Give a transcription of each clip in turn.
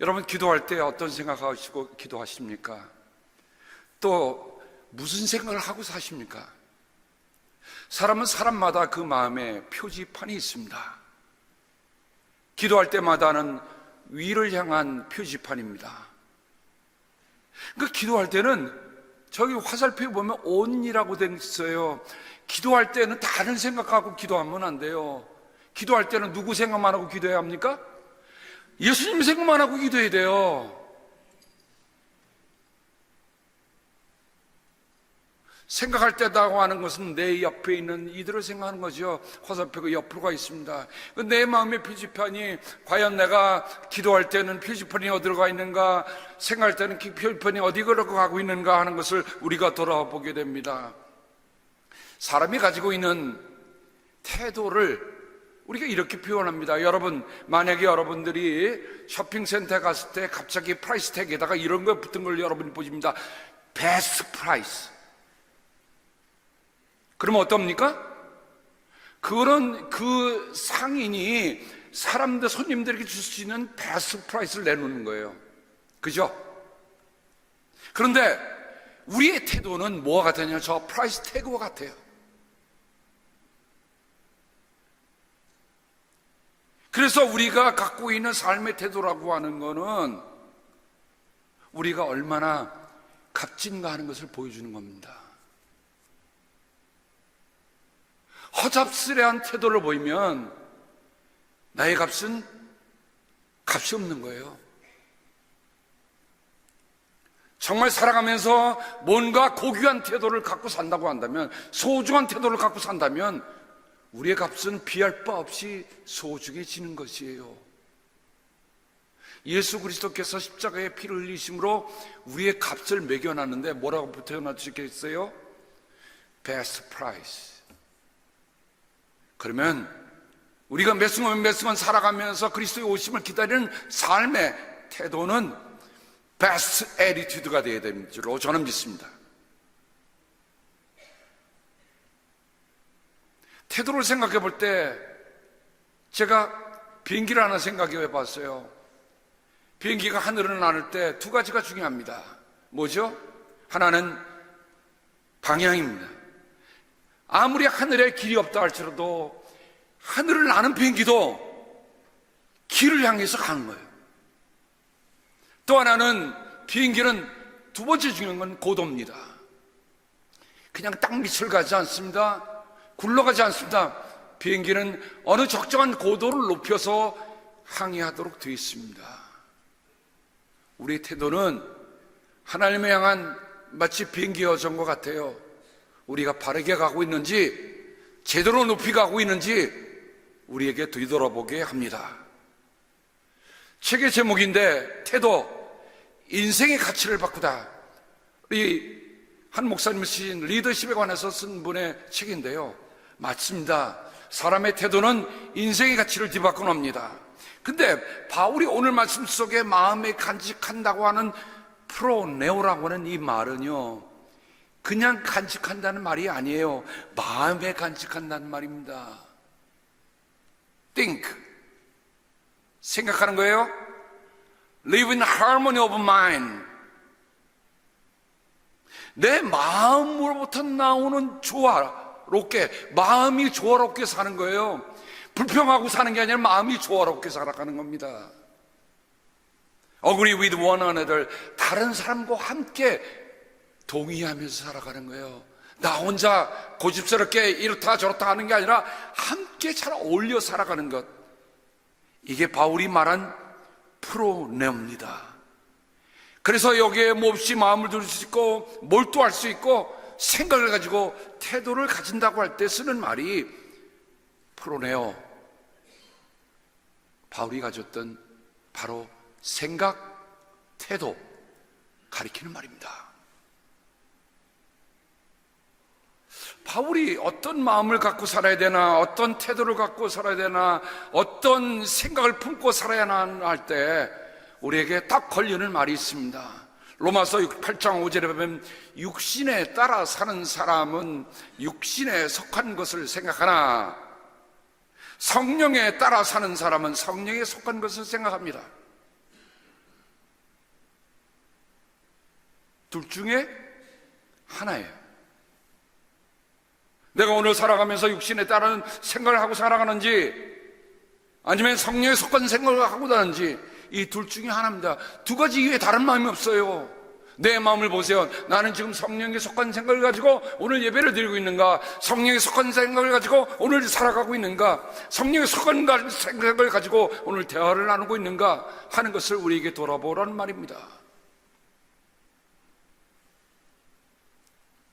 여러분, 기도할 때 어떤 생각하시고 기도하십니까? 또 무슨 생각을 하고 사십니까? 사람은 사람마다 그 마음에 표지판이 있습니다. 기도할 때마다는 위를 향한 표지판입니다. 그러니까 기도할 때는 저기 화살표에 보면 on이라고 돼 있어요. 기도할 때는 다른 생각하고 기도하면 안 돼요. 기도할 때는 누구 생각만 하고 기도해야 합니까? 예수님 생각만 하고 기도해야 돼요. 생각할 때다고 하는 것은 내 옆에 있는 이들을 생각하는 거죠. 화살표가 옆으로가 있습니다. 내 마음의 표지판이 과연 내가 기도할 때는 표지판이 어디로 가 있는가, 생각할 때는 표지판이 어디로 가고 있는가 하는 것을 우리가 돌아보게 됩니다. 사람이 가지고 있는 태도를 우리가 이렇게 표현합니다. 여러분, 만약에 여러분들이 쇼핑센터에 갔을 때 갑자기 프라이스 택에다가 이런 거 붙은 걸 여러분이 보십니다. 베스트 프라이스. 그러면 어떻습니까? 그런 그 상인이 사람들, 손님들에게 줄 수 있는 베스트 프라이스를 내놓는 거예요. 그죠? 그런데 우리의 태도는 뭐가 같으냐? 저 프라이스 태그와 같아요. 그래서 우리가 갖고 있는 삶의 태도라고 하는 거는 우리가 얼마나 값진가 하는 것을 보여주는 겁니다. 허잡스레한 태도를 보이면 나의 값은 값이 없는 거예요. 정말 살아가면서 뭔가 고귀한 태도를 갖고 산다고 한다면, 소중한 태도를 갖고 산다면 우리의 값은 비할 바 없이 소중해지는 것이에요. 예수 그리스도께서 십자가에 피를 흘리심으로 우리의 값을 매겨놨는데 뭐라고 붙여놨겠어요? 베스트 프라이스. 그러면 우리가 몇 순간 살아가면서 그리스도의 오심을 기다리는 삶의 태도는 베스트 애티튜드가 되어야 되는 줄로 저는 믿습니다. 태도를 생각해 볼 때 제가 비행기를 하나 생각해 봤어요. 비행기가 하늘을 나를 때 두 가지가 중요합니다. 뭐죠? 하나는 방향입니다. 아무리 하늘에 길이 없다 할지라도 하늘을 나는 비행기도 길을 향해서 가는 거예요. 또 하나는 비행기는 두 번째 중요한 건 고도입니다. 그냥 땅밑을 가지 않습니다. 굴러가지 않습니다. 비행기는 어느 적정한 고도를 높여서 항해하도록 되어 있습니다. 우리의 태도는 하나님을 향한 마치 비행기 여정과 같아요. 우리가 바르게 가고 있는지, 제대로 높이 가고 있는지 우리에게 뒤돌아보게 합니다. 책의 제목인데 태도, 인생의 가치를 바꾸다. 우리 한 목사님이 쓰신 리더십에 관해서 쓴 분의 책인데요. 맞습니다. 사람의 태도는 인생의 가치를 뒤바꿔놓습니다. 근데 바울이 오늘 말씀 속에 마음에 간직한다고 하는 프로네오라고 하는 이 말은요, 그냥 간직한다는 말이 아니에요. 마음에 간직한다는 말입니다. think, 생각하는 거예요. live in harmony of mind. 내 마음으로부터 나오는 조화롭게, 마음이 조화롭게 사는 거예요. 불평하고 사는 게 아니라 마음이 조화롭게 살아가는 겁니다. Agree with one another. 다른 사람과 함께 동의하면서 살아가는 거예요. 나 혼자 고집스럽게 이렇다 저렇다 하는 게 아니라 함께 잘 어울려 살아가는 것. 이게 바울이 말한 프로네오입니다. 그래서 여기에 몹시 마음을 둘 수 있고 몰두할 수 있고 생각을 가지고 태도를 가진다고 할 때 쓰는 말이 프로네오. 바울이 가졌던 바로 생각, 태도 가리키는 말입니다. 바울이 어떤 마음을 갖고 살아야 되나, 어떤 태도를 갖고 살아야 되나, 어떤 생각을 품고 살아야 하나 할 때 우리에게 딱 걸리는 말이 있습니다. 로마서 8장 5절에 보면 육신에 따라 사는 사람은 육신에 속한 것을 생각하나 성령에 따라 사는 사람은 성령에 속한 것을 생각합니다. 둘 중에 하나예요. 내가 오늘 살아가면서 육신에 따른 생각을 하고 살아가는지 아니면 성령에 속한 생각을 하고 다는지 이 둘 중에 하나입니다. 두 가지 이외에 다른 마음이 없어요. 내 마음을 보세요. 나는 지금 성령에 속한 생각을 가지고 오늘 예배를 드리고 있는가? 성령에 속한 생각을 가지고 오늘 살아가고 있는가? 성령에 속한 생각을 가지고 오늘 대화를 나누고 있는가? 하는 것을 우리에게 돌아보라는 말입니다.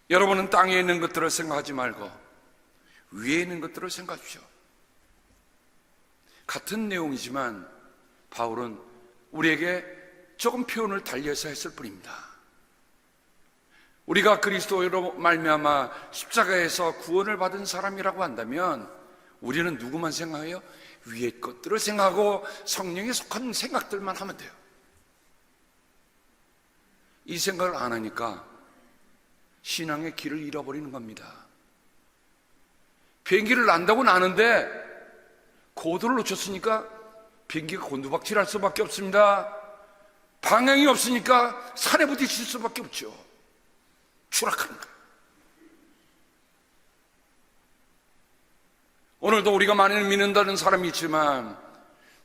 여러분은 땅에 있는 것들을 생각하지 말고 위에 있는 것들을 생각하십시오. 같은 내용이지만 바울은 우리에게 조금 표현을 달리해서 했을 뿐입니다. 우리가 그리스도로 말미암아 십자가에서 구원을 받은 사람이라고 한다면 우리는 누구만 생각해요? 위의 것들을 생각하고 성령에 속한 생각들만 하면 돼요. 이 생각을 안 하니까 신앙의 길을 잃어버리는 겁니다. 비행기를 난다고 나는데 고도를 놓쳤으니까 비행기가 곤두박질할 수밖에 없습니다. 방향이 없으니까 산에 부딪힐 수밖에 없죠. 추락하는 거예요. 오늘도 우리가 많이 믿는다는 사람이 있지만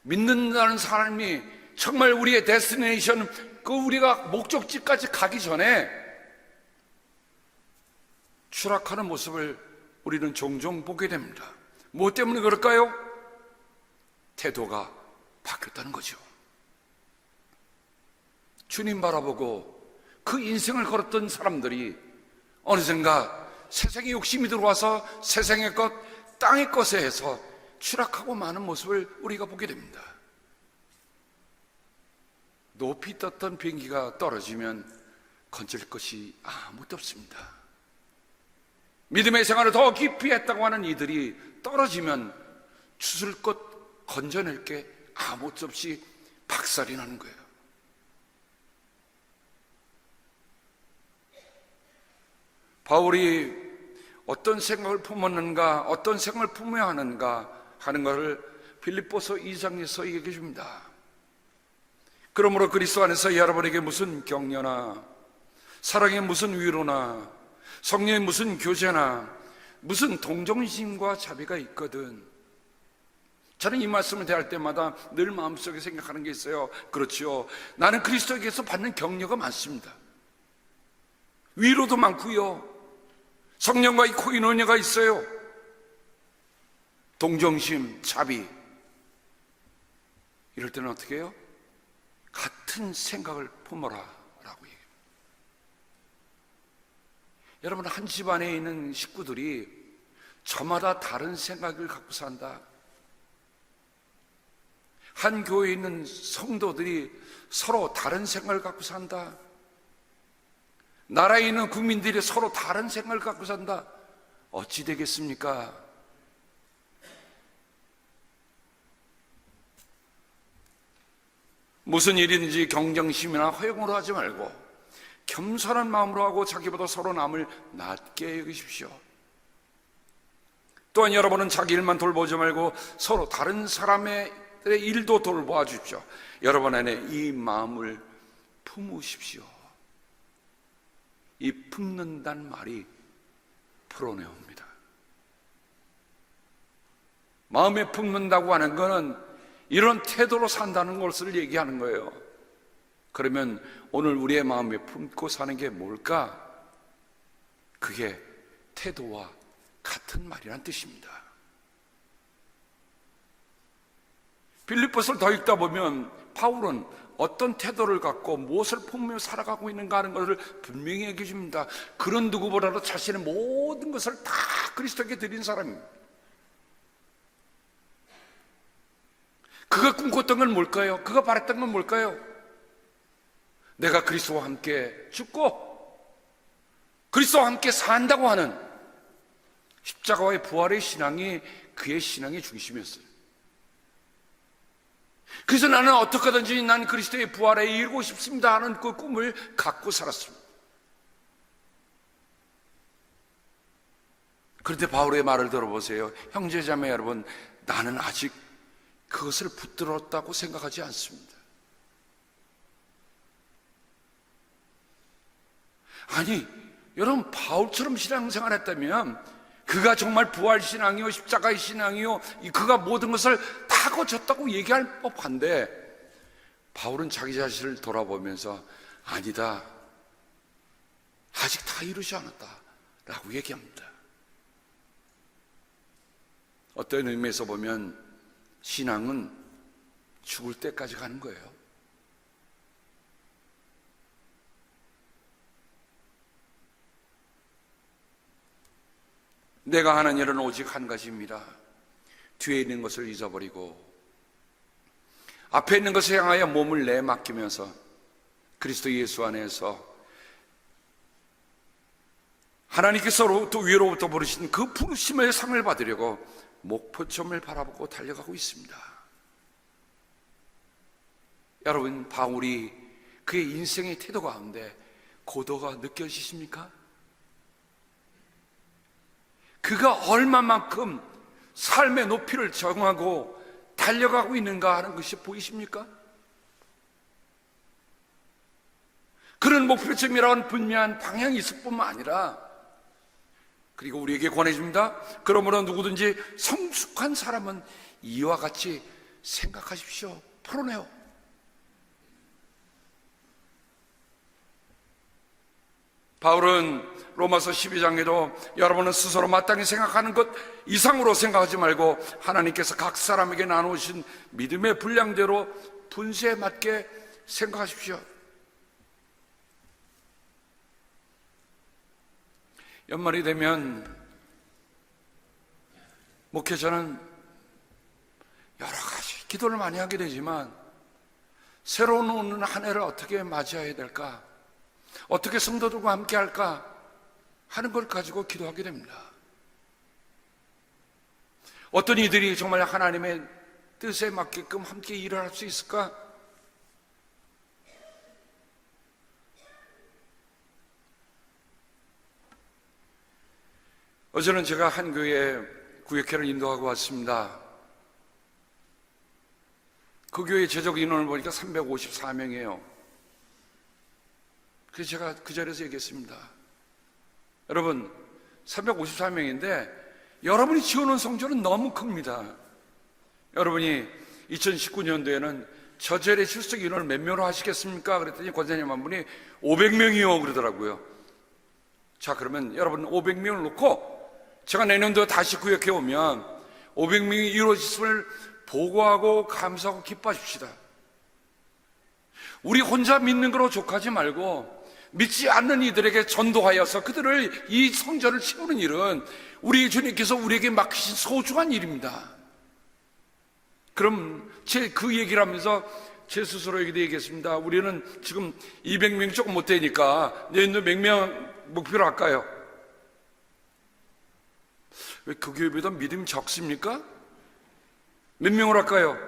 믿는다는 사람이 정말 우리의 데스티네이션, 그 우리가 목적지까지 가기 전에 추락하는 모습을 우리는 종종 보게 됩니다. 무엇 때문에 그럴까요? 태도가 바뀌었다는 거죠. 주님 바라보고 그 인생을 걸었던 사람들이 어느샌가 세상의 욕심이 들어와서 세상의 것, 땅의 것에 해서 추락하고 마는 모습을 우리가 보게 됩니다. 높이 떴던 비행기가 떨어지면 건질 것이 아무것도 없습니다. 믿음의 생활을 더 깊이 했다고 하는 이들이 떨어지면 주술 것 건져낼 게 아무것도 없이 박살이 나는 거예요. 바울이 어떤 생각을 품었는가, 어떤 생각을 품어야 하는가 하는 것을 빌립보서 2장에서 얘기해 줍니다. 그러므로 그리스도 안에서 여러분에게 무슨 격려나 사랑의 무슨 위로나 성령의 무슨 교제나 무슨 동정심과 자비가 있거든. 저는 이 말씀을 대할 때마다 늘 마음속에 생각하는 게 있어요. 그렇죠. 나는 그리스도에게서 받는 격려가 많습니다. 위로도 많고요. 성령과의 코이노니아가 있어요. 동정심, 자비. 이럴 때는 어떻게 해요? 같은 생각을 품어라 라고 얘기해요. 여러분, 한 집안에 있는 식구들이 저마다 다른 생각을 갖고 산다. 한 교회에 있는 성도들이 서로 다른 생각을 갖고 산다. 나라에 있는 국민들이 서로 다른 생각을 갖고 산다. 어찌 되겠습니까? 무슨 일이든지 경쟁심이나 허용으로 하지 말고 겸손한 마음으로 하고 자기보다 서로 남을 낮게 여기십시오. 또한 여러분은 자기 일만 돌보지 말고 서로 다른 사람의 일도 돌보아 주십시오. 여러분 안에 이 마음을 품으십시오. 이 품는다는 말이 풀어내옵니다. 마음에 품는다고 하는 것은 이런 태도로 산다는 것을 얘기하는 거예요. 그러면 오늘 우리의 마음에 품고 사는 게 뭘까? 그게 태도와 같은 말이란 뜻입니다. 빌립보서를 더 읽다 보면 바울은 어떤 태도를 갖고 무엇을 품으며 살아가고 있는가 하는 것을 분명히 얘기해 줍니다. 그런 누구보다도 자신의 모든 것을 다 그리스도에게 드린 사람입니다. 그가 꿈꿨던 건 뭘까요? 그가 바랬던 건 뭘까요? 내가 그리스도와 함께 죽고 그리스도와 함께 산다고 하는 십자가와의 부활의 신앙이 그의 신앙의 중심이었어요. 그래서 나는 어떻게든지 난 그리스도의 부활에 이르고 싶습니다 하는 그 꿈을 갖고 살았습니다. 그런데 바울의 말을 들어보세요. 형제자매 여러분, 나는 아직 그것을 붙들었다고 생각하지 않습니다. 아니, 여러분, 바울처럼 신앙생활 했다면 그가 정말 부활신앙이요, 십자가의 신앙이요, 그가 모든 것을 다 거쳤다고 얘기할 법한데, 바울은 자기 자신을 돌아보면서 아니다, 아직 다 이루지 않았다 라고 얘기합니다. 어떤 의미에서 보면 신앙은 죽을 때까지 가는 거예요. 내가 하는 일은 오직 한 가지입니다. 뒤에 있는 것을 잊어버리고 앞에 있는 것을 향하여 몸을 내맡기면서 그리스도 예수 안에서 하나님께서 또 위로부터 부르신 그 부르심의 상을 받으려고 목표점을 바라보고 달려가고 있습니다. 여러분, 바울이 그의 인생의 태도 가운데 고도가 느껴지십니까? 그가 얼마만큼 삶의 높이를 정하고 달려가고 있는가 하는 것이 보이십니까? 그런 목표점이라는 분명한 방향이 있을 뿐만 아니라, 그리고 우리에게 권해줍니다. 그러므로 누구든지 성숙한 사람은 이와 같이 생각하십시오. 풀어내요. 바울은 로마서 12장에도 여러분은 스스로 마땅히 생각하는 것 이상으로 생각하지 말고 하나님께서 각 사람에게 나누신 믿음의 분량대로 분수에 맞게 생각하십시오. 연말이 되면 목회자는 여러 가지 기도를 많이 하게 되지만 새로운 오는 한 해를 어떻게 맞이해야 될까? 어떻게 성도들과 함께 할까? 하는 걸 가지고 기도하게 됩니다. 어떤 이들이 정말 하나님의 뜻에 맞게끔 함께 일을 할 수 있을까? 어제는 제가 한 교회에 구역회를 인도하고 왔습니다. 그 교회 제적 인원을 보니까 354명이에요. 그래서 제가 그 자리에서 얘기했습니다. 여러분, 354명인데 여러분이 지어놓은 성전은 너무 큽니다. 여러분이 2019년도에는 저절의 출석 인원을 몇 명으로 하시겠습니까? 그랬더니 권사님 한 분이 500명이요 그러더라고요. 자, 그러면 여러분 500명을 놓고 제가 내년도에 다시 구역해 오면 500명이 이루어졌음을 보고하고 감사하고 기뻐하십시다. 우리 혼자 믿는 거로 족하지 말고 믿지 않는 이들에게 전도하여서 그들을 이 성전을 채우는 일은 우리 주님께서 우리에게 맡기신 소중한 일입니다. 그럼 그 얘기를 하면서 제 스스로에게도 얘기했습니다. 우리는 지금 200명 조금 못 되니까 내년도 100명 목표로 할까요? 왜 그 교회보다 믿음이 적습니까? 몇 명으로 할까요?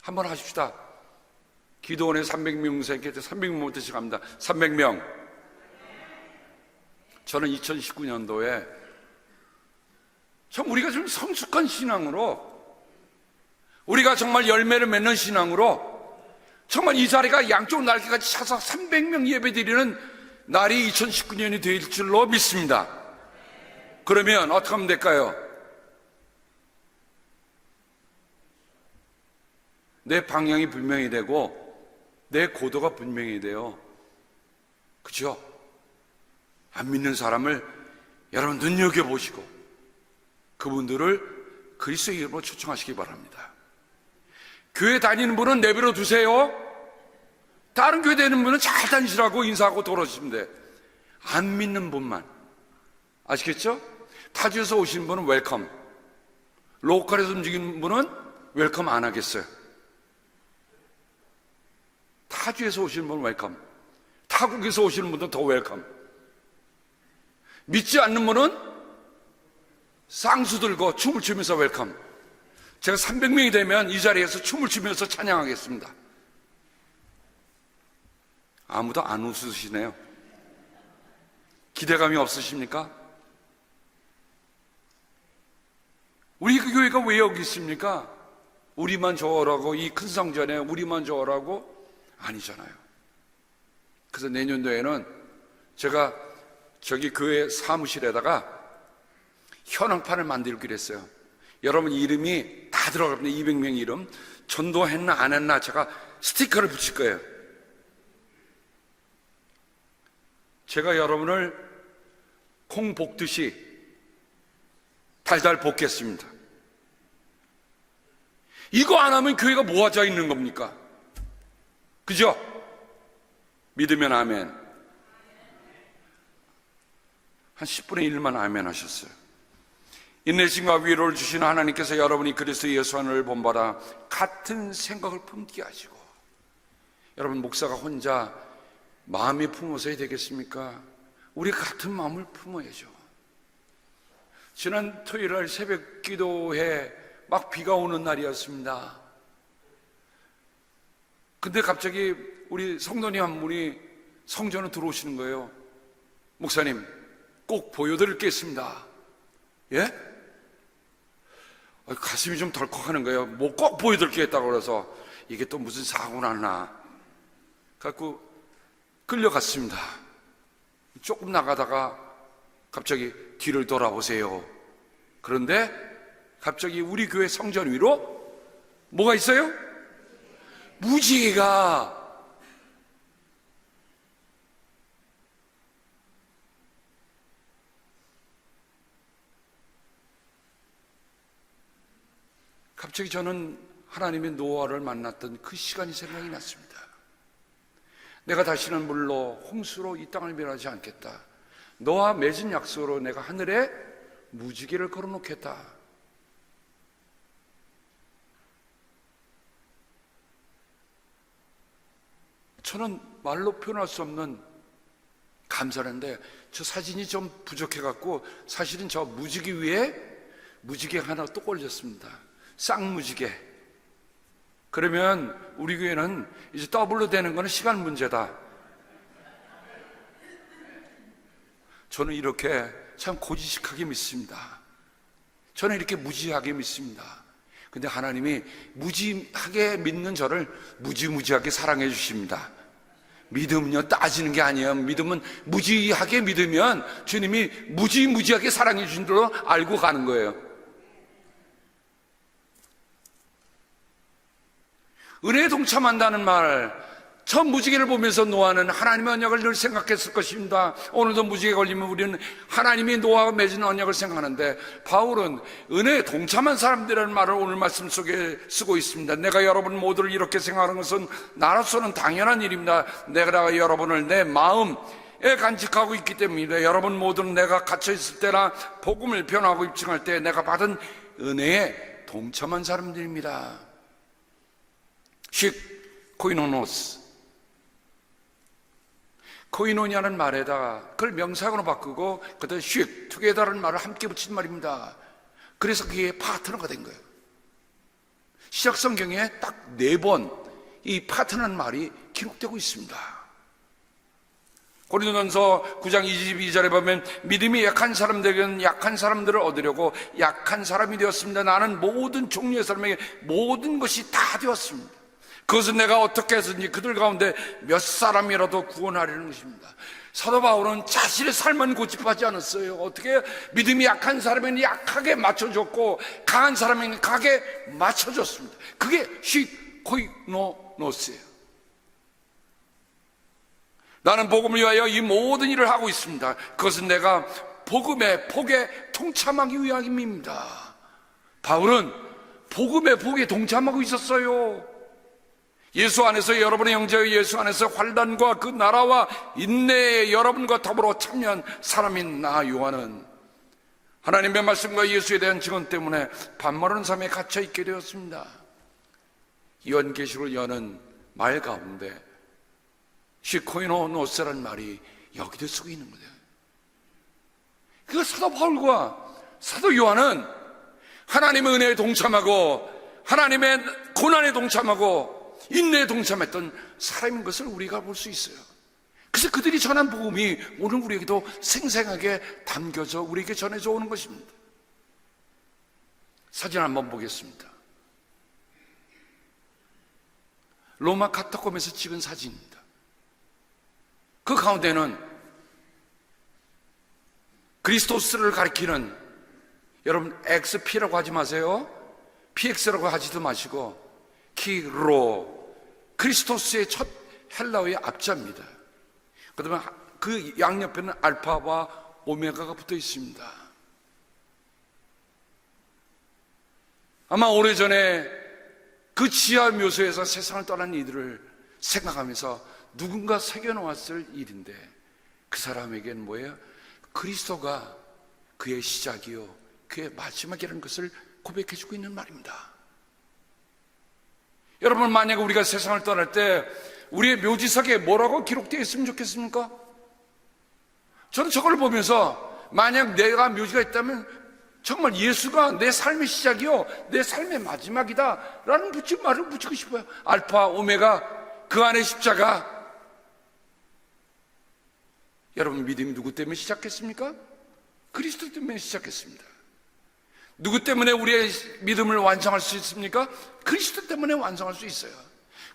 한번 하십시다. 기도원에 300명 생길 때 300명부터 시작합니다. 300명. 저는 2019년도에 참 우리가 좀 성숙한 신앙으로, 우리가 정말 열매를 맺는 신앙으로 정말 이 자리가 양쪽 날개같이 차서 300명 예배드리는 날이 2019년이 될 줄로 믿습니다. 그러면 어떻게 하면 될까요? 내 방향이 분명히 되고 내 고도가 분명히 돼요. 그죠? 안 믿는 사람을 여러분 눈여겨보시고 그분들을 그리스도의 이름으로 초청하시기 바랍니다. 교회 다니는 분은 내버려 두세요. 다른 교회 다니는 분은 잘 다니시라고 인사하고 돌아오시면 돼. 안 믿는 분만, 아시겠죠? 타지에서 오시는 분은 웰컴, 로컬에서 움직이는 분은 웰컴 안 하겠어요. 타주에서 오시는 분은 웰컴, 타국에서 오시는 분은 더 웰컴. 믿지 않는 분은 쌍수 들고 춤을 추면서 웰컴. 제가 300명이 되면 이 자리에서 춤을 추면서 찬양하겠습니다. 아무도 안 웃으시네요. 기대감이 없으십니까? 우리 그 교회가 왜 여기 있습니까? 우리만 좋으라고, 이 큰 성전에 우리만 좋으라고? 아니잖아요. 그래서 내년도에는 제가 저기 교회 사무실에다가 현황판을 만들기로 했어요. 여러분 이름이 다 들어갑니다. 200명 이름. 전도했나 안 했나 제가 스티커를 붙일 거예요. 제가 여러분을 콩 볶듯이 달달 볶겠습니다. 이거 안 하면 교회가 모아져 있는 겁니까? 그죠? 믿으면 아멘. 한 10분의 1만 아멘 하셨어요. 인내심과 위로를 주시는 하나님께서 여러분이 그리스도 예수 안을 본받아 같은 생각을 품게 하시고, 여러분 목사가 혼자 마음이 품어서야 되겠습니까? 우리 같은 마음을 품어야죠. 지난 토요일날 새벽 기도회 막 비가 오는 날이었습니다. 근데 갑자기 우리 성도님 한 분이 성전에 들어오시는 거예요. 목사님 꼭 보여드릴 게 있습니다. 예? 가슴이 좀 덜컥하는 거예요. 뭐 꼭 보여드릴 게 있다고 그래서 이게 또 무슨 사고 났나 갖고 끌려갔습니다. 조금 나가다가 갑자기 뒤를 돌아보세요. 그런데 갑자기 우리 교회 성전 위로 뭐가 있어요? 무지개가. 갑자기 저는 하나님의 노아를 만났던 그 시간이 생각이 났습니다. 내가 다시는 물로 홍수로 이 땅을 멸하지 않겠다. 너와 맺은 약속으로 내가 하늘에 무지개를 걸어놓겠다. 저는 말로 표현할 수 없는 감사한데, 저 사진이 좀 부족해갖고 사실은 저 무지개 위에 무지개가 하나 또 올렸습니다. 쌍무지개. 그러면 우리 교회는 이제 더블로 되는 거는 시간 문제다. 저는 이렇게 참 고지식하게 믿습니다. 저는 이렇게 무지하게 믿습니다. 근데 하나님이 무지하게 믿는 저를 무지무지하게 사랑해 주십니다. 믿음은요 따지는 게 아니에요. 믿음은 무지하게 믿으면 주님이 무지무지하게 사랑해 주신 줄로 알고 가는 거예요. 은혜에 동참한다는 말, 저 무지개를 보면서 노아는 하나님의 언약을 늘 생각했을 것입니다. 오늘도 무지개 걸리면 우리는 하나님이 노아가 맺은 언약을 생각하는데, 바울은 은혜에 동참한 사람들이라는 말을 오늘 말씀 속에 쓰고 있습니다. 내가 여러분 모두를 이렇게 생각하는 것은 나로서는 당연한 일입니다. 내가 여러분을 내 마음에 간직하고 있기 때문입니다. 여러분 모두는 내가 갇혀있을 때나 복음을 변화하고 입증할 때 내가 받은 은혜에 동참한 사람들입니다. 코이노노스, 코이노니아는 말에다가 그걸 명사형으로 바꾸고 그다음에 투게더라는 말을 함께 붙인 말입니다. 그래서 그게 파트너가 된 거예요. 시작 성경에 딱 4번 이 파트너라는 말이 기록되고 있습니다. 고린도전서 9장 22절에 보면 믿음이 약한 사람들에게는 약한 사람들을 얻으려고 약한 사람이 되었습니다. 나는 모든 종류의 사람에게 모든 것이 다 되었습니다. 그것은 내가 어떻게 해서든지 그들 가운데 몇 사람이라도 구원하려는 것입니다. 사도 바울은 자신의 삶은 고집하지 않았어요. 어떻게? 믿음이 약한 사람에는 약하게 맞춰줬고 강한 사람에는 강하게 맞춰줬습니다. 그게 시코이노노스예요. 나는 복음을 위하여 이 모든 일을 하고 있습니다. 그것은 내가 복음의 복에 동참하기 위함입니다. 바울은 복음의 복에 동참하고 있었어요. 예수 안에서, 여러분의 형제의 예수 안에서 환난과 그 나라와 인내에 여러분과 더불어 참여한 사람인 나 요한은 하나님의 말씀과 예수에 대한 증언 때문에 반말하는 삶에 갇혀 있게 되었습니다. 요한계시록을 여는 말 가운데 시코이노노스라는 말이 여기도 쓰고 있는 거예요. 그 사도 바울과 사도 요한은 하나님의 은혜에 동참하고 하나님의 고난에 동참하고 인내에 동참했던 사람인 것을 우리가 볼 수 있어요. 그래서 그들이 전한 복음이 오늘 우리에게도 생생하게 담겨져 우리에게 전해져 오는 것입니다. 사진 한번 보겠습니다. 로마 카타콤에서 찍은 사진입니다. 그 가운데는 그리스도스를 가리키는, 여러분 XP라고 하지 마세요. PX라고 하지도 마시고 키로, 크리스토스의 첫 헬라어의 앞자입니다. 그 다음에 그 양옆에는 알파와 오메가가 붙어 있습니다. 아마 오래전에 그 지하 묘소에서 세상을 떠난 이들을 생각하면서 누군가 새겨놓았을 일인데, 그 사람에게는 뭐예요? 그리스도가 그의 시작이요 그의 마지막이라는 것을 고백해주고 있는 말입니다. 여러분, 만약에 우리가 세상을 떠날 때 우리의 묘지석에 뭐라고 기록되어 있으면 좋겠습니까? 저는 저걸 보면서 만약 내가 묘지가 있다면 정말 예수가 내 삶의 시작이요 내 삶의 마지막이다 라는 말을 붙이고 싶어요. 알파 오메가, 그 안에 십자가. 여러분, 믿음이 누구 때문에 시작했습니까? 그리스도 때문에 시작했습니다. 누구 때문에 우리의 믿음을 완성할 수 있습니까? 그리스도 때문에 완성할 수 있어요.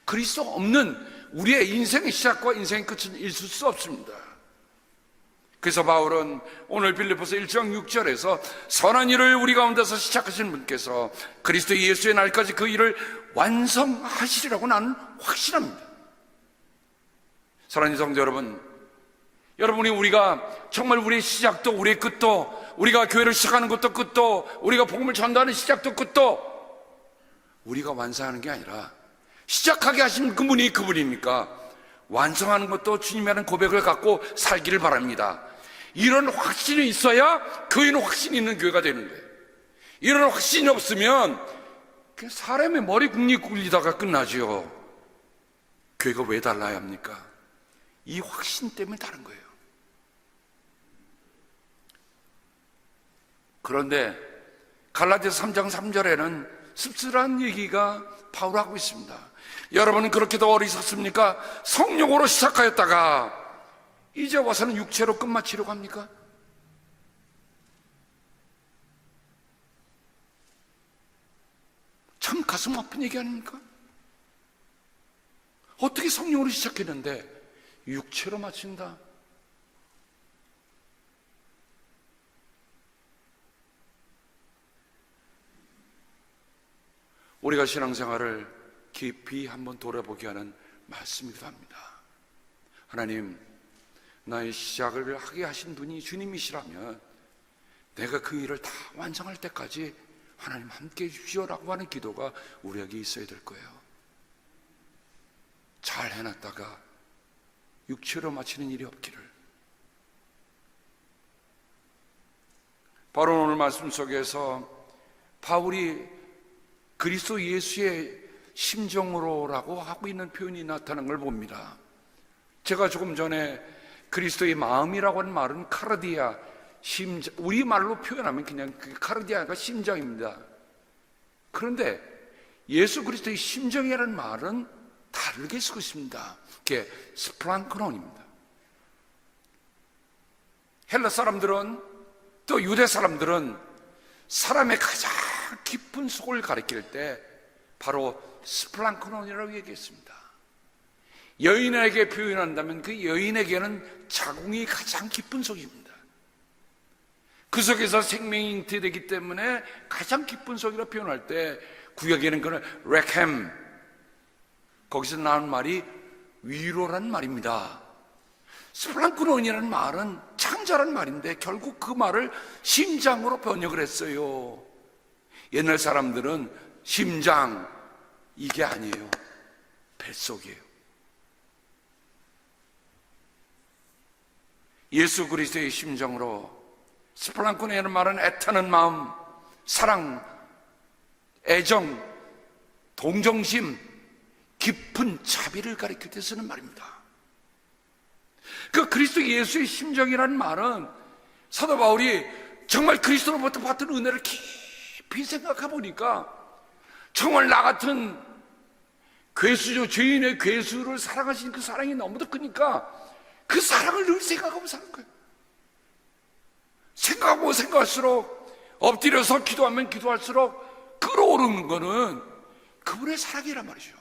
그리스도 없는 우리의 인생의 시작과 인생의 끝은 있을 수 없습니다. 그래서 바울은 오늘 빌립보서 1장 6절에서 선한 일을 우리 가운데서 시작하신 분께서 그리스도 예수의 날까지 그 일을 완성하시리라고 나는 확신합니다. 사랑하는 성도 여러분, 여러분이 우리가 정말 우리의 시작도 우리의 끝도, 우리가 교회를 시작하는 것도 끝도, 우리가 복음을 전도하는 시작도 끝도 우리가 완성하는 게 아니라 시작하게 하신 그분이 그분이니까 완성하는 것도 주님이라는 고백을 갖고 살기를 바랍니다. 이런 확신이 있어야 교회는 확신이 있는 교회가 되는 거예요. 이런 확신이 없으면 사람의 머리 굴리다가 끝나죠. 교회가 왜 달라야 합니까? 이 확신 때문에 다른 거예요. 그런데 갈라디아서 3장 3절에는 씁쓸한 얘기가 바울하고 있습니다. 여러분은 그렇게도 어리석습니까? 성령으로 시작하였다가 이제 와서는 육체로 끝마치려고 합니까? 참 가슴 아픈 얘기 아닙니까? 어떻게 성령으로 시작했는데 육체로 마친다? 우리가 신앙생활을 깊이 한번 돌아보게 하는 말씀이기도 합니다. 하나님, 나의 시작을 하게 하신 분이 주님이시라면 내가 그 일을 다 완성할 때까지 하나님 함께 해주시오라고 하는 기도가 우리에게 있어야 될 거예요. 잘 해놨다가 육체로 마치는 일이 없기를. 바로 오늘 말씀 속에서 바울이 그리스도 예수의 심정으로라고 하고 있는 표현이 나타난 걸 봅니다. 제가 조금 전에 그리스도의 마음이라고 하는 말은 카르디아, 심장, 우리말로 표현하면 그냥 카르디아가 심장입니다. 그런데 예수 그리스도의 심정이라는 말은 다르게 쓰고 있습니다. 그게 스플랑크논입니다. 헬라 사람들은, 또 유대 사람들은 사람의 가장 깊은 속을 가리킬 때 바로 스플랑크논이라고 얘기했습니다. 여인에게 표현한다면 그 여인에게는 자궁이 가장 깊은 속입니다. 그 속에서 생명이 잉태되기 때문에 가장 깊은 속이라고 표현할 때 구약에는 그는 레켐, 거기서 나온 말이 위로란 말입니다. 스플랑크논이라는 말은 창자란 말인데 결국 그 말을 심장으로 번역을 했어요. 옛날 사람들은 심장, 이게 아니에요. 뱃속이에요. 예수 그리스도의 심정으로, 스플랑크논이라는 말은 애타는 마음, 사랑, 애정, 동정심, 깊은 자비를 가리킬 때 쓰는 말입니다. 그 그리스도 예수의 심정이라는 말은 사도 바울이 정말 그리스도로부터 받은 은혜를 깊이 생각해 보니까 정말 나 같은 괴수죠, 죄인의 괴수를 사랑하신 그 사랑이 너무도 크니까 그 사랑을 늘 생각하고 사는 거예요. 생각하고 생각할수록, 엎드려서 기도하면 기도할수록 끌어오르는 거는 그분의 사랑이란 말이죠.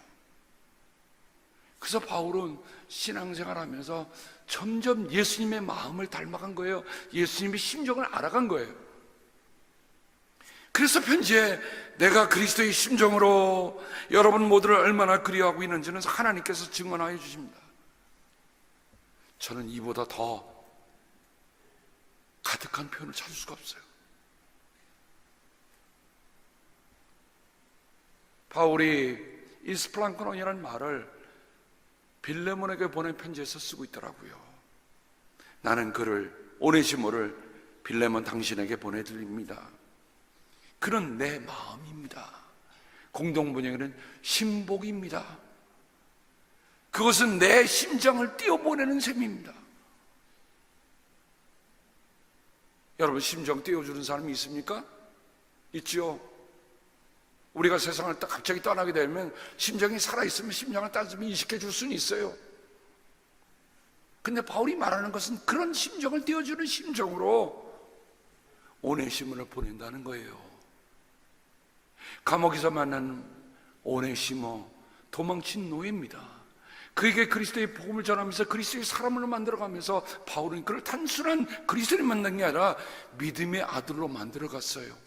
그래서 바울은 신앙생활하면서 점점 예수님의 마음을 닮아간 거예요. 예수님의 심정을 알아간 거예요. 그래서 편지에 내가 그리스도의 심정으로 여러분 모두를 얼마나 그리워하고 있는지는 하나님께서 증언하여 주십니다. 저는 이보다 더 가득한 표현을 찾을 수가 없어요. 바울이 이스플랑크논이라는 말을 빌레몬에게 보낸 편지에서 쓰고 있더라고요. 나는 그를, 오네시모를 빌레몬 당신에게 보내드립니다. 그는 내 마음입니다. 공동번역에는 심복입니다. 그것은 내 심장을 띄워보내는 셈입니다. 여러분, 심정 띄워주는 사람이 있습니까? 있지요. 우리가 세상을 갑자기 떠나게 되면 심정이 살아있으면 심장을 따지면 인식해 줄 수는 있어요. 근데 바울이 말하는 것은 그런 심정을 띄워주는 심정으로 오네시모를 보낸다는 거예요. 감옥에서 만난 오네시모, 도망친 노예입니다. 그에게 그리스도의 복음을 전하면서 그리스도의 사람으로 만들어가면서 바울은 그를 단순한 그리스도를 만난 게 아니라 믿음의 아들로 만들어갔어요.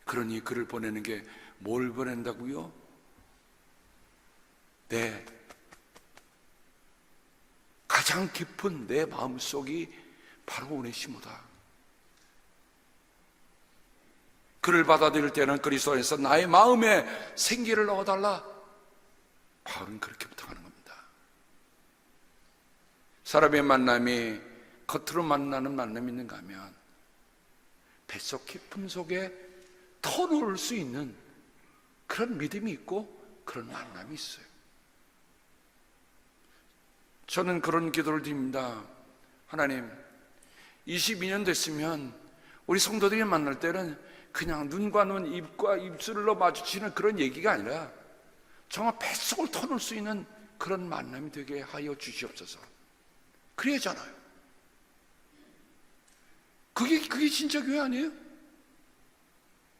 그러니 그를 보내는 게 뭘 보낸다고요? 내 가장 깊은 내 마음속이 바로 오네시모다. 그를 받아들일 때는 그리스도 안에서 나의 마음에 생기를 넣어달라. 바울은 그렇게 부탁하는 겁니다. 사람의 만남이 겉으로 만나는 만남이 있는가 하면 뱃속 깊음 속에 터놓을 수 있는 그런 믿음이 있고 그런 만남이 있어요. 저는 그런 기도를 드립니다. 하나님, 22년 됐으면 우리 성도들이 만날 때는 그냥 눈과 눈, 입과 입술로 마주치는 그런 얘기가 아니라 정말 뱃속을 터놓을 수 있는 그런 만남이 되게 하여 주시옵소서. 그래야잖아요. 그게 진짜 교회 아니에요?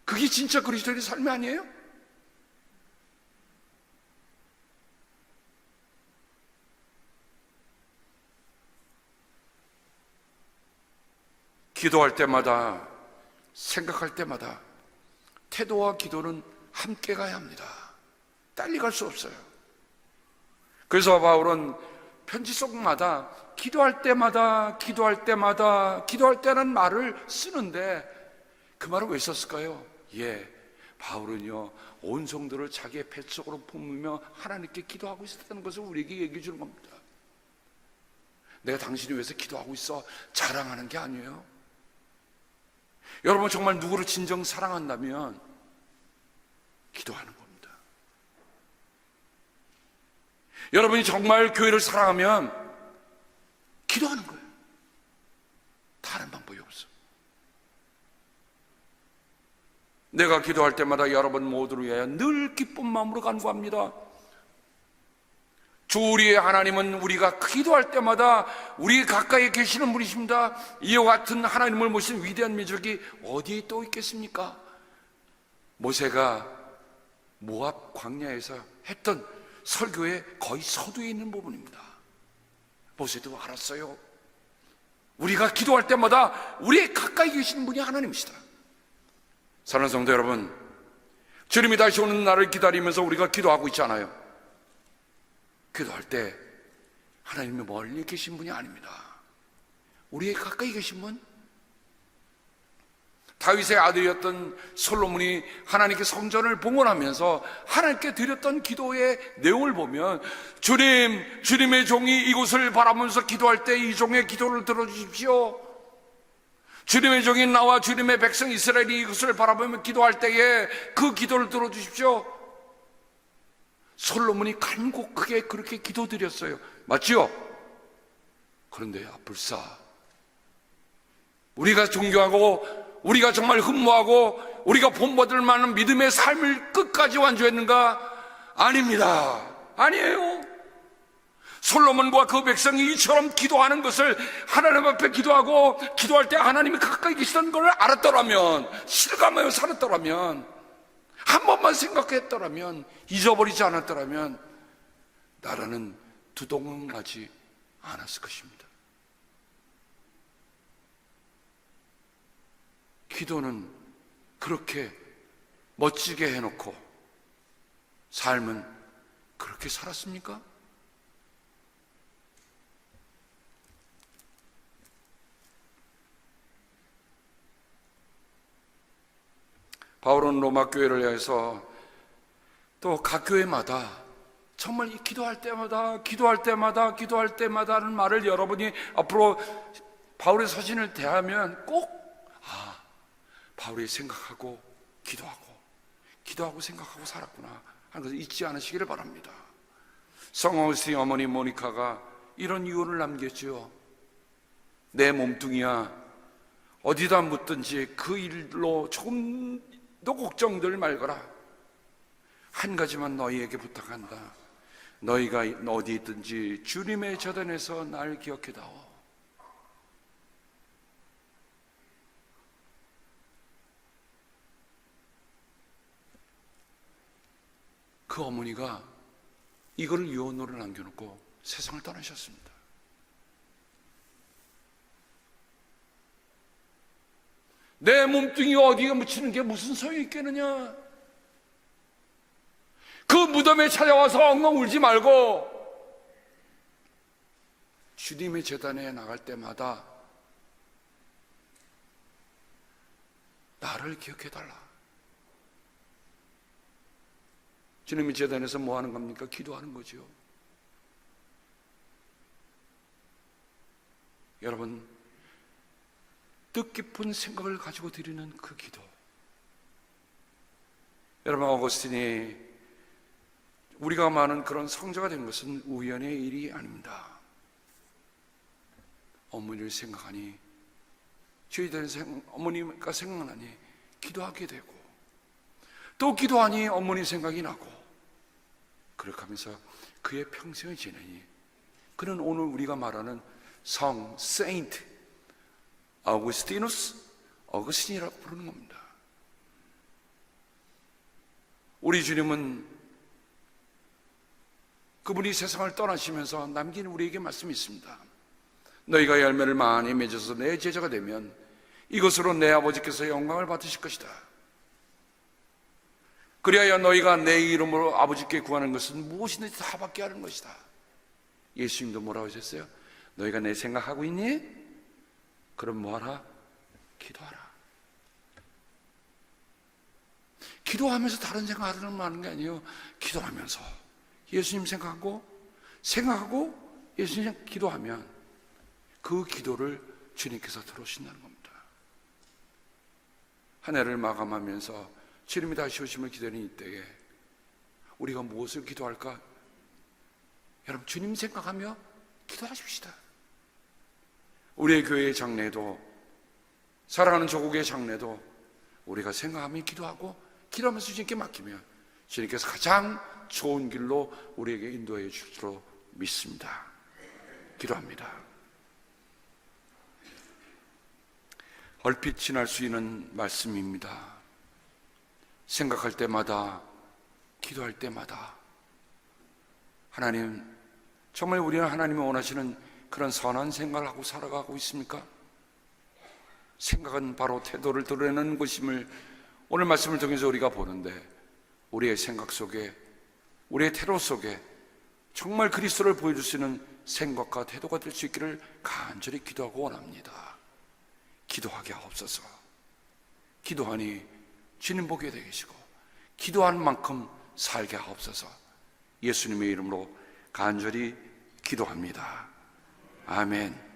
그게 진짜 그리스도의 삶이 아니에요? 기도할 때마다, 생각할 때마다 태도와 기도는 함께 가야 합니다. 딸리 갈 수 없어요. 그래서 바울은 편지 속마다 기도할 때마다 기도할 때라는 말을 쓰는데 그 말을 왜 썼을까요? 바울은요 온 성도를 자기의 뱃속으로 품으며 하나님께 기도하고 있었다는 것을 우리에게 얘기해 주는 겁니다. 내가 당신을 위해서 기도하고 있어 자랑하는 게 아니에요. 여러분 정말 누구를 진정 사랑한다면 기도하는 겁니다. 여러분이 정말 교회를 사랑하면 기도하는 거예요. 다른 방법이 없어. 내가 기도할 때마다 여러분 모두를 위하여 늘 기쁜 마음으로 간구합니다. 주 우리의 하나님은 우리가 기도할 때마다 우리 가까이 계시는 분이십니다. 이와 같은 하나님을 모신 위대한 민족이 어디에 또 있겠습니까? 모세가 모압 광야에서 했던 설교의 거의 서두에 있는 부분입니다. 모세도 알았어요. 우리가 기도할 때마다 우리 가까이 계시는 분이 하나님이시다. 사랑하는 성도 여러분, 주님이 다시 오는 날을 기다리면서 우리가 기도하고 있잖아요. 기도할 때 하나님이 멀리 계신 분이 아닙니다. 우리의 가까이 계신 분, 다윗의 아들이었던 솔로몬이 하나님께 성전을 봉헌하면서 하나님께 드렸던 기도의 내용을 보면 주님의 종이 이곳을 바라보면서 기도할 때 이 종의 기도를 들어주십시오. 주님의 종인 나와 주님의 백성 이스라엘이 이것을 바라보며 기도할 때에 그 기도를 들어주십시오. 솔로몬이 간곡하게 그렇게 기도드렸어요. 맞지요? 그런데 불사 우리가 존경하고 우리가 정말 흠모하고 우리가 본받을 만한 믿음의 삶을 끝까지 완주했는가? 아닙니다. 아니에요. 솔로몬과 그 백성이 이처럼 기도하는 것을 하나님 앞에 기도하고 기도할 때 하나님이 가까이 계시다는 걸 알았더라면, 실감하여 살았더라면 한 번만 생각했더라면, 잊어버리지 않았더라면 나라는 두동강하지 않았을 것입니다. 기도는 그렇게 멋지게 해놓고 삶은 그렇게 살았습니까? 바울은 로마 교회를 향해서 또 각 교회마다 정말 이 기도할 때마다라는 말을 여러분이 앞으로 바울의 서신을 대하면 꼭 바울이 생각하고 기도하고 생각하고 살았구나 하는 것을 잊지 않으시기를 바랍니다. 성 어거스틴 어머니 모니카가 이런 유언을 남겼죠. 내 몸뚱이야, 어디다 묻든지 그 일로 조금도 걱정들 말거라. 한 가지만 너희에게 부탁한다. 너희가 어디 있든지 주님의 저단에서 날 기억해다오. 그 어머니가 이거를 유언으로 남겨놓고 세상을 떠나셨습니다. 내 몸뚱이 어디에 묻히는 게 무슨 소용이 있겠느냐? 그 무덤에 찾아와서 엉엉 울지 말고 주님의 제단에 나갈 때마다 나를 기억해달라. 주님의 제단에서 뭐 하는 겁니까? 기도하는 거죠. 여러분, 뜻깊은 생각을 가지고 드리는 그 기도. 여러분, 어거스틴이 우리가 많은 그런 성자가 된 것은 우연의 일이 아닙니다. 어머니를 생각하니, 주의된 어머니가 생각나니 기도하게 되고, 또 기도하니 어머니 생각이 나고, 그렇게 하면서 그의 평생을 지내니 그는 오늘 우리가 말하는 성 세인트 어거스틴이라고 부르는 겁니다. 우리 주님은 그분이 세상을 떠나시면서 남긴 우리에게 말씀이 있습니다. 너희가 열매를 많이 맺어서 내 제자가 되면 이것으로 내 아버지께서 영광을 받으실 것이다. 그리하여 너희가 내 이름으로 아버지께 구하는 것은 무엇이든지 다 받게 하는 것이다. 예수님도 뭐라고 하셨어요? 너희가 내 생각하고 있니? 그럼 뭐하라? 기도하라. 기도하면서 다른 생각하는 게 아니에요. 기도하면서 예수님 생각하고 예수님 기도하면 그 기도를 주님께서 들어오신다는 겁니다. 한 해를 마감하면서 주님이 다시 오심을 기다리는 이때에 우리가 무엇을 기도할까? 여러분, 주님 생각하며 기도하십시다. 우리의 교회의 장례도, 사랑하는 조국의 장례도 우리가 생각하며 기도하면서 주님께 맡기면 주님께서 가장 좋은 길로 우리에게 인도해 줄 줄로 믿습니다. 기도합니다. 얼핏 지날 수 있는 말씀입니다. 생각할 때마다, 기도할 때마다 하나님, 정말 우리는 하나님이 원하시는 그런 선한 생각을 하고 살아가고 있습니까? 생각은 바로 태도를 드러내는 것임을 오늘 말씀을 통해서 우리가 보는데, 우리의 생각 속에, 우리의 태도 속에 정말 그리스도를 보여줄 수 있는 생각과 태도가 될 수 있기를 간절히 기도하고 원합니다. 기도하게 하옵소서. 기도하니 주님 보게 되게 계시고, 기도하는 만큼 살게 하옵소서. 예수님의 이름으로 간절히 기도합니다. 아멘.